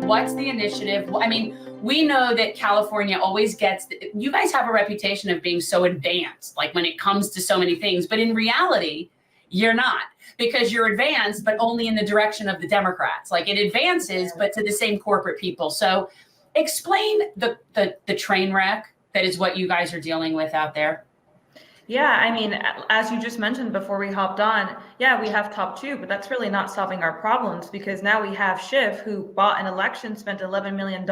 What's the initiative? I mean, we know that California always gets, you guys have a reputation of being so advanced, like when it comes to so many things, but in reality, you're not, because you're advanced, but only in the direction of the Democrats. Like it advances, but to the same corporate people. So explain the train wreck that is what you guys are dealing with out there. Yeah, I mean, as you just mentioned before we hopped on, yeah, we have top two, but that's really not solving our problems, because now we have Schiff, who bought an election, spent $11 million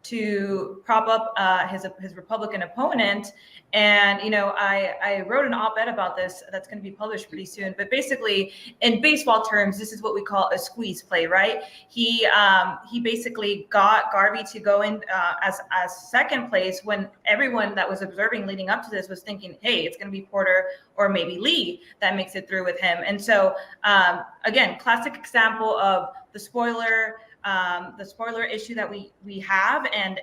to prop up his Republican opponent. And, you know, I wrote an op-ed about this that's going to be published pretty soon. But basically, in baseball terms, this is what we call a squeeze play, right? He basically got Garvey to go in as second place, when everyone that was observing leading up to this was thinking, hey, it's going to be Porter or maybe Lee that makes it through with him. And so, again, classic example of the spoiler issue that we have, and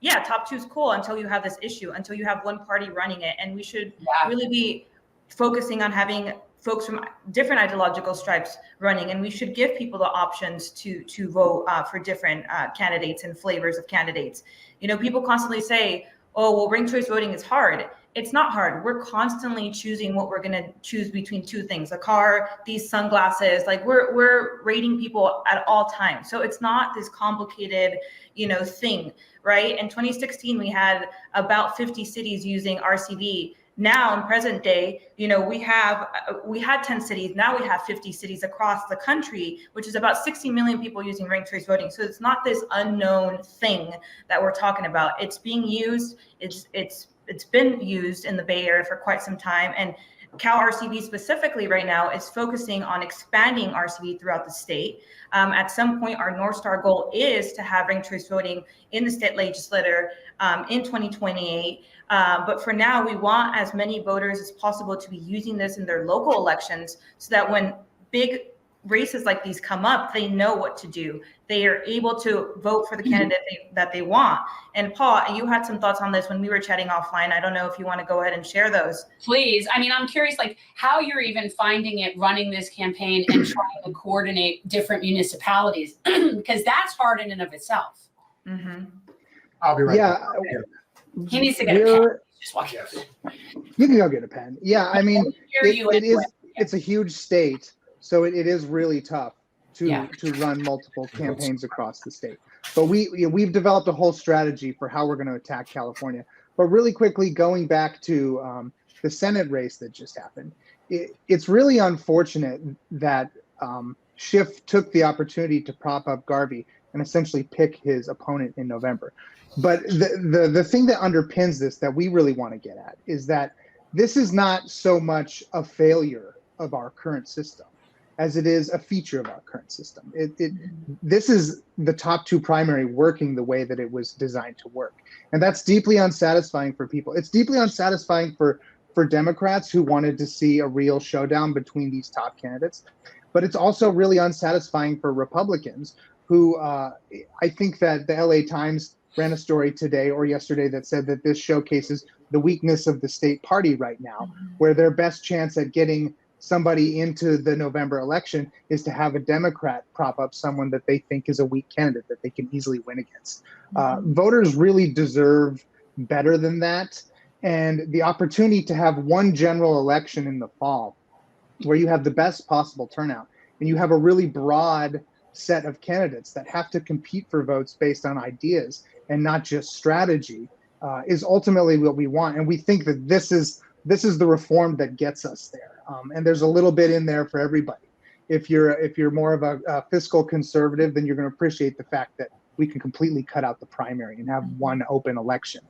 yeah, top two is cool until you have this issue, until you have one party running it. And we should really be focusing on having folks from different ideological stripes running, and we should give people the options to vote for different candidates and flavors of candidates. You know, people constantly say, oh, well, ranked choice voting is hard. It's not hard. We're constantly choosing what we're going to choose between two things: a car, these sunglasses. Like we're rating people at all times. So it's not this complicated, you know, thing, right? In 2016, we had about 50 cities using RCV. Now in present day, you know, we had 10 cities. Now we have 50 cities across the country, which is about 60 million people using ranked choice voting. So it's not this unknown thing that we're talking about. It's being used. It's been used in the Bay Area for quite some time. And Cal RCV specifically right now is focusing on expanding RCV throughout the state. At some point, our North Star goal is to have ranked choice voting in the state legislature in 2028. But for now, we want as many voters as possible to be using this in their local elections, so that when big races like these come up, they know what to do. They are able to vote for the candidate that they want. And Paul, you had some thoughts on this when we were chatting offline. I don't know if you want to go ahead and share those. Please. I mean, I'm curious, like, how you're even finding it running this campaign and trying to coordinate different municipalities, because that's hard in and of itself. Mm-hmm. I'll be right back. He needs to get a pen. Just walk Yes. You can go get a pen. Yeah, I mean, it's a huge state. So it is really tough to run multiple campaigns across the state. But we've developed a whole strategy for how we're going to attack California. But really quickly, going back to the Senate race that just happened, it's really unfortunate that Schiff took the opportunity to prop up Garvey and essentially pick his opponent in November. But the thing that underpins this that we really want to get at is that this is not so much a failure of our current system as it is a feature of our current system. This is the top two primary working the way that it was designed to work. And that's deeply unsatisfying for people. It's deeply unsatisfying for Democrats who wanted to see a real showdown between these top candidates. But it's also really unsatisfying for Republicans who I think that the LA Times ran a story today or yesterday that said that this showcases the weakness of the state party right now, where their best chance at getting somebody into the November election is to have a Democrat prop up someone that they think is a weak candidate that they can easily win against. Voters really deserve better than that. And the opportunity to have one general election in the fall where you have the best possible turnout and you have a really broad set of candidates that have to compete for votes based on ideas and not just strategy is ultimately what we want. And we think that this is the reform that gets us there. And there's a little bit in there for everybody. If you're more of a fiscal conservative, then you're going to appreciate the fact that we can completely cut out the primary and have one open election,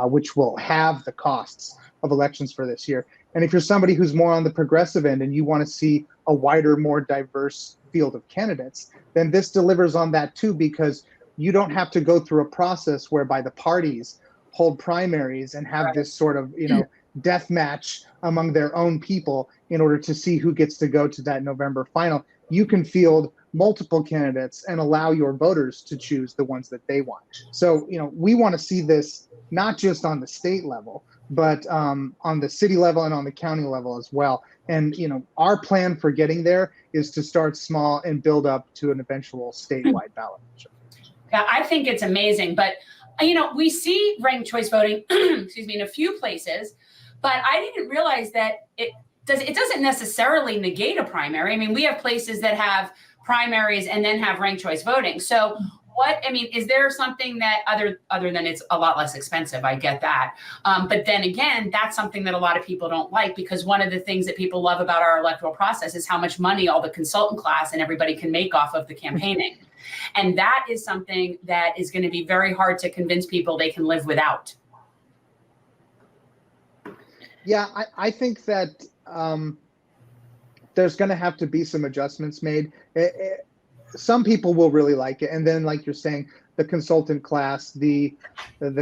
which will have the costs of elections for this year. And if you're somebody who's more on the progressive end and you want to see a wider, more diverse field of candidates, then this delivers on that too, because you don't have to go through a process whereby the parties hold primaries and have this sort of, death match among their own people in order to see who gets to go to that November final. You can field multiple candidates and allow your voters to choose the ones that they want. So, we want to see this not just on the state level, but on the city level and on the county level as well. And our plan for getting there is to start small and build up to an eventual statewide ballot. Yeah, I think it's amazing, but we see ranked choice voting, excuse me, in a few places, but I didn't realize that it doesn't necessarily negate a primary. I mean, we have places that have primaries and then have ranked choice voting. So is there something that other than it's a lot less expensive? I get that. But then again, that's something that a lot of people don't like, because one of the things that people love about our electoral process is how much money all the consultant class and everybody can make off of the campaigning. And that is something that is going to be very hard to convince people they can live without. Yeah, I think that there's going to have to be some adjustments made. Some people will really like it, and then, like you're saying, the consultant class, the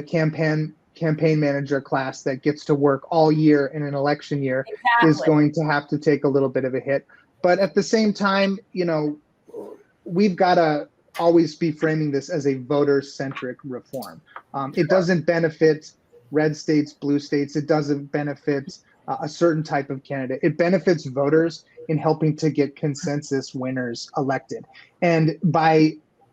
campaign manager class that gets to work all year in an election year is going to have to take a little bit of a hit. But at the same time, we've got to always be framing this as a voter-centric reform. It doesn't benefit red states, blue states. It doesn't benefit a certain type of candidate. It benefits voters in helping to get consensus winners elected. And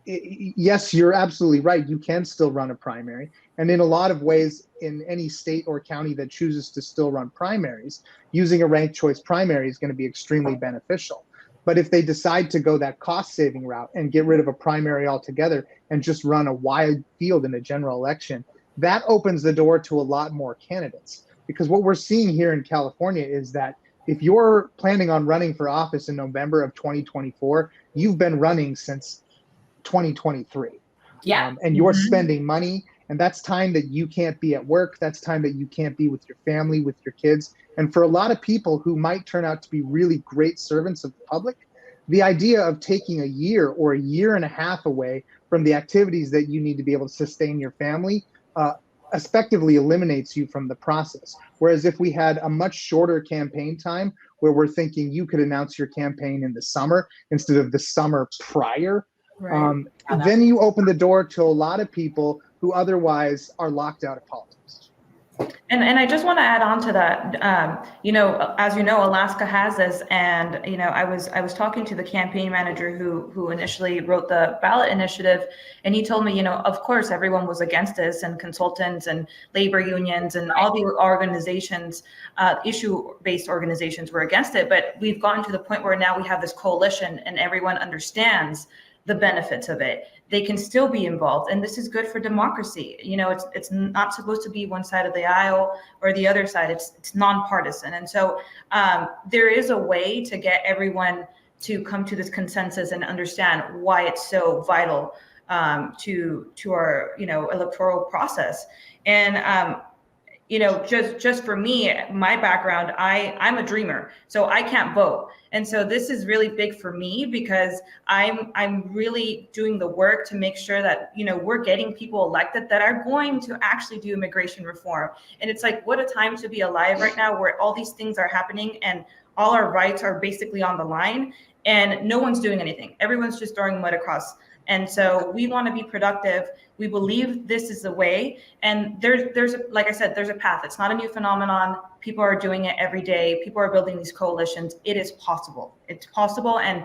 yes, you're absolutely right. You can still run a primary. And in a lot of ways, in any state or county that chooses to still run primaries, using a ranked choice primary is going to be extremely beneficial. But if they decide to go that cost-saving route and get rid of a primary altogether and just run a wide field in a general election, that opens the door to a lot more candidates. Because what we're seeing here in California is that if you're planning on running for office in November of 2024, you've been running since 2023. Yeah. And you're spending money, and that's time that you can't be at work. That's time that you can't be with your family, with your kids. And for a lot of people who might turn out to be really great servants of the public, the idea of taking a year or a year and a half away from the activities that you need to be able to sustain your family effectively eliminates you from the process. Whereas if we had a much shorter campaign time where we're thinking you could announce your campaign in the summer instead of the summer prior, right. Then you open the door to a lot of people who otherwise are locked out of politics. And I just want to add on to that. As you know, Alaska has this, and I was talking to the campaign manager who initially wrote the ballot initiative, and he told me, of course everyone was against this, and consultants and labor unions and all the organizations, issue-based organizations were against it. But we've gotten to the point where now we have this coalition, and everyone understands the benefits of it. They can still be involved, and this is good for democracy. It's not supposed to be one side of the aisle or the other side. It's nonpartisan, and so there is a way to get everyone to come to this consensus and understand why it's so vital to our electoral process. And just for me, my background, I'm a dreamer, so I can't vote. And so this is really big for me because I'm really doing the work to make sure that, we're getting people elected that are going to actually do immigration reform. And it's like, what a time to be alive right now, where all these things are happening and all our rights are basically on the line and no one's doing anything. Everyone's just throwing mud across. And so we want to be productive. We believe this is the way. And there's like I said, there's a path. It's not a new phenomenon. People are doing it every day. People are building these coalitions. It is possible. It's possible. And,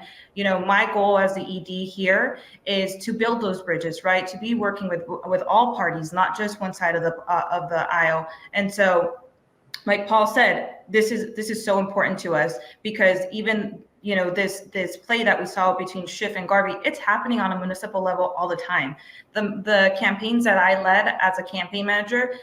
my goal as the ED here is to build those bridges, right? To be working with all parties, not just one side of the aisle. And so, like Paul said, this is so important to us because even this play that we saw between Schiff and Garvey, it's happening on a municipal level all the time. The campaigns that I led as a campaign manager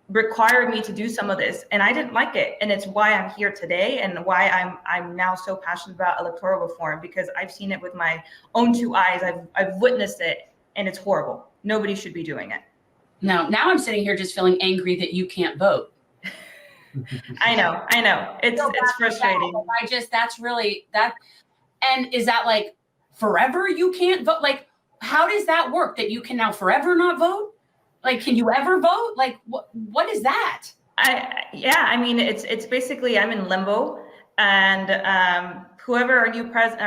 required me to do some of this, and I didn't like it. And it's why I'm here today and why I'm now so passionate about electoral reform, because I've seen it with my own two eyes. I've witnessed it, and it's horrible. Nobody should be doing it. No, now I'm sitting here just feeling angry that you can't vote. I know. It's frustrating. That's really that. And is that like forever you can't vote? Like, how does that work? That you can now forever not vote? Like, can you ever vote? Like, what is that? It's basically I'm in limbo, and whoever our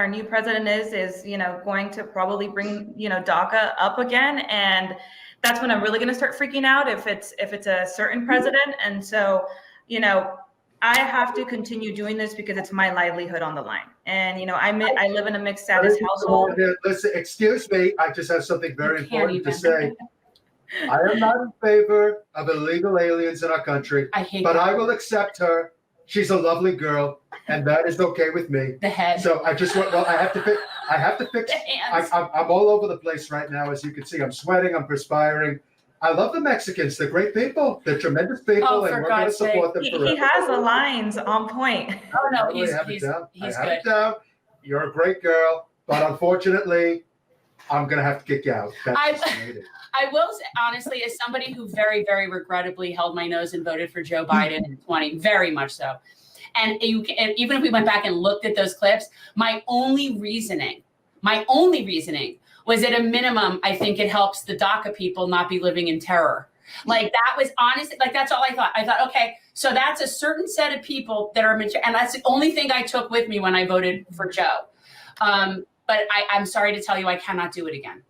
new president is going to probably bring DACA up again, and that's when I'm really going to start freaking out if it's a certain president. And so, you know, I have to continue doing this because it's my livelihood on the line. And, you know, I live in a mixed status household. Listen, excuse me. I just have something very important to say. I am not in favor of illegal aliens in our country, but I will accept her. She's a lovely girl, and that is okay with me. The head. So I just want, well, I have to fix. I'm all over the place right now, as you can see. I'm sweating. I'm perspiring. I love the Mexicans. They're great people. They're tremendous people, and we're going to support them forever. He has the lines on point. Oh no, he's good. You're a great girl, but unfortunately, I'm going to have to kick you out. I will say, honestly, as somebody who very, very regrettably held my nose and voted for Joe Biden in 20, very much so. And even if we went back and looked at those clips, my only reasoning was at a minimum, I think it helps the DACA people not be living in terror. Like that was honest. Like that's all I thought. I thought, okay, so that's a certain set of people that are mature. And that's the only thing I took with me when I voted for Joe. But I'm sorry to tell you, I cannot do it again.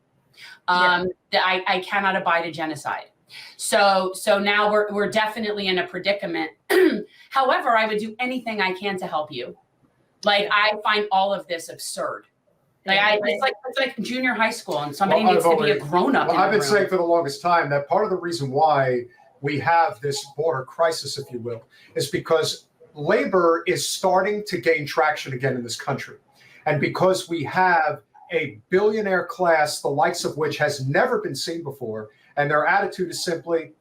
I cannot abide a genocide. So now we're definitely in a predicament. However, I would do anything I can to help you. Like I find all of this absurd. Like it's like junior high school, and somebody needs to be a grown up. Well, I've been saying for the longest time that part of the reason why we have this border crisis, if you will, is because labor is starting to gain traction again in this country, and because we have a billionaire class, the likes of which has never been seen before, and their attitude is simply,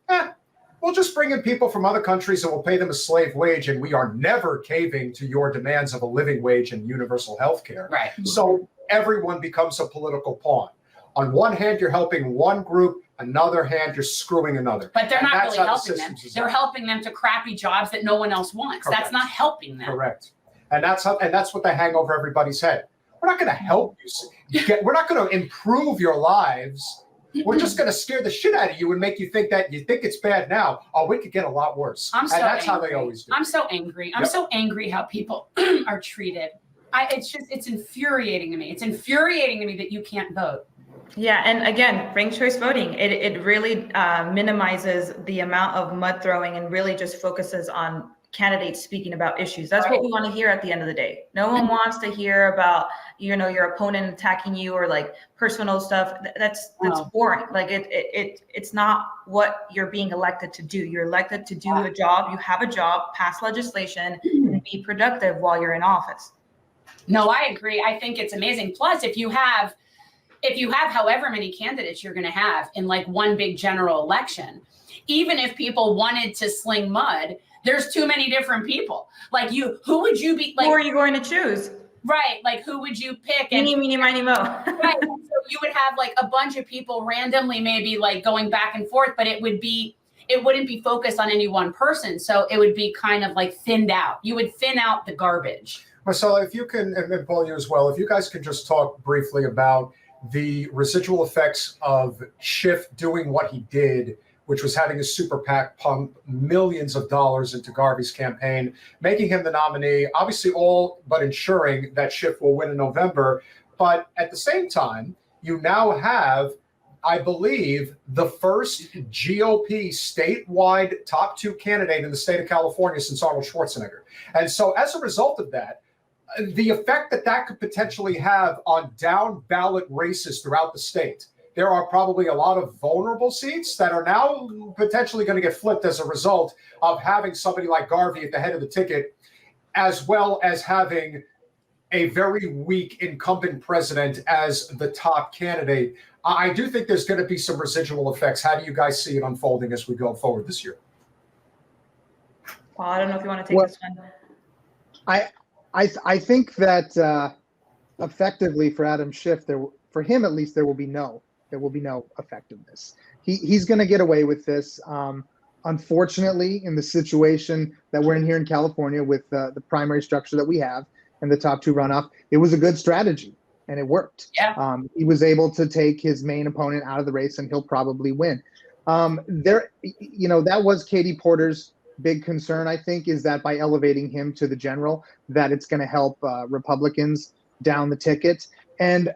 we'll just bring in people from other countries and we'll pay them a slave wage, and we are never caving to your demands of a living wage and universal health care. Right. So everyone becomes a political pawn. On one hand, you're helping one group, another hand, you're screwing another. But they're not really helping them. They're helping them to crappy jobs that no one else wants. Correct. That's not helping them. Correct. And that's what they hang over everybody's head. We're not going to help you. We're not going to improve your lives. We're just going to scare the shit out of you and make you think that you think it's bad now. Oh, we could get a lot worse. And that's how they always do. I'm so angry. I'm so angry how people are treated. It's infuriating to me. It's infuriating to me that you can't vote. Yeah, and again, ranked choice voting, it really minimizes the amount of mud throwing and really just focuses on candidates speaking about issues. That's what we want to hear at the end of the day. No one wants to hear about, you know, your opponent attacking you or like personal stuff. That's boring. Like it's not what you're being elected to do. You're elected to do a job. You have a job, pass legislation, and be productive while you're in office. No, I agree. I think it's amazing. Plus, if you have however many candidates you're going to have in like one big general election, even if people wanted to sling mud, there's too many different people. Like who would you be? Like, who are you going to choose? Right. Like who would you pick? Eeny, meeny, miny, mo. Right. So you would have like a bunch of people randomly, maybe like going back and forth, but it wouldn't be focused on any one person. So it would be kind of like thinned out. You would thin out the garbage. Marcela, if you can, and Paul, you as well, if you guys could just talk briefly about the residual effects of Schiff doing what he did, which was having a super PAC pump millions of dollars into Garvey's campaign, making him the nominee, obviously all but ensuring that Schiff will win in November. But at the same time, you now have, I believe, the first GOP statewide top two candidate in the state of California since Arnold Schwarzenegger. And so as a result of that, the effect that could potentially have on down ballot races throughout the state, there are probably a lot of vulnerable seats that are now potentially going to get flipped as a result of having somebody like Garvey at the head of the ticket, as well as having a very weak incumbent president as the top candidate. I do think there's going to be some residual effects. How do you guys see it unfolding as we go forward this year? Well, I don't know if you want to take this one. I think that effectively for Adam Schiff, for him at least, there will be no effectiveness. He's going to get away with this. Unfortunately, in the situation that we're in here in California with the primary structure that we have and the top two runoff, it was a good strategy and it worked. Yeah. He was able to take his main opponent out of the race and he'll probably win. That was Katie Porter's big concern, I think, is that by elevating him to the general, that it's going to help Republicans down the ticket. And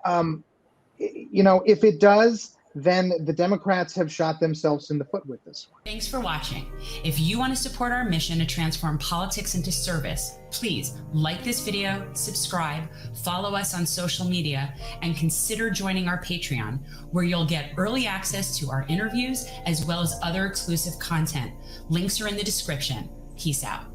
if it does, then the Democrats have shot themselves in the foot with this one. Thanks for watching. If you want to support our mission to transform politics into service, please like this video, subscribe, follow us on social media, and consider joining our Patreon, where you'll get early access to our interviews as well as other exclusive content. Links are in the description. Peace out.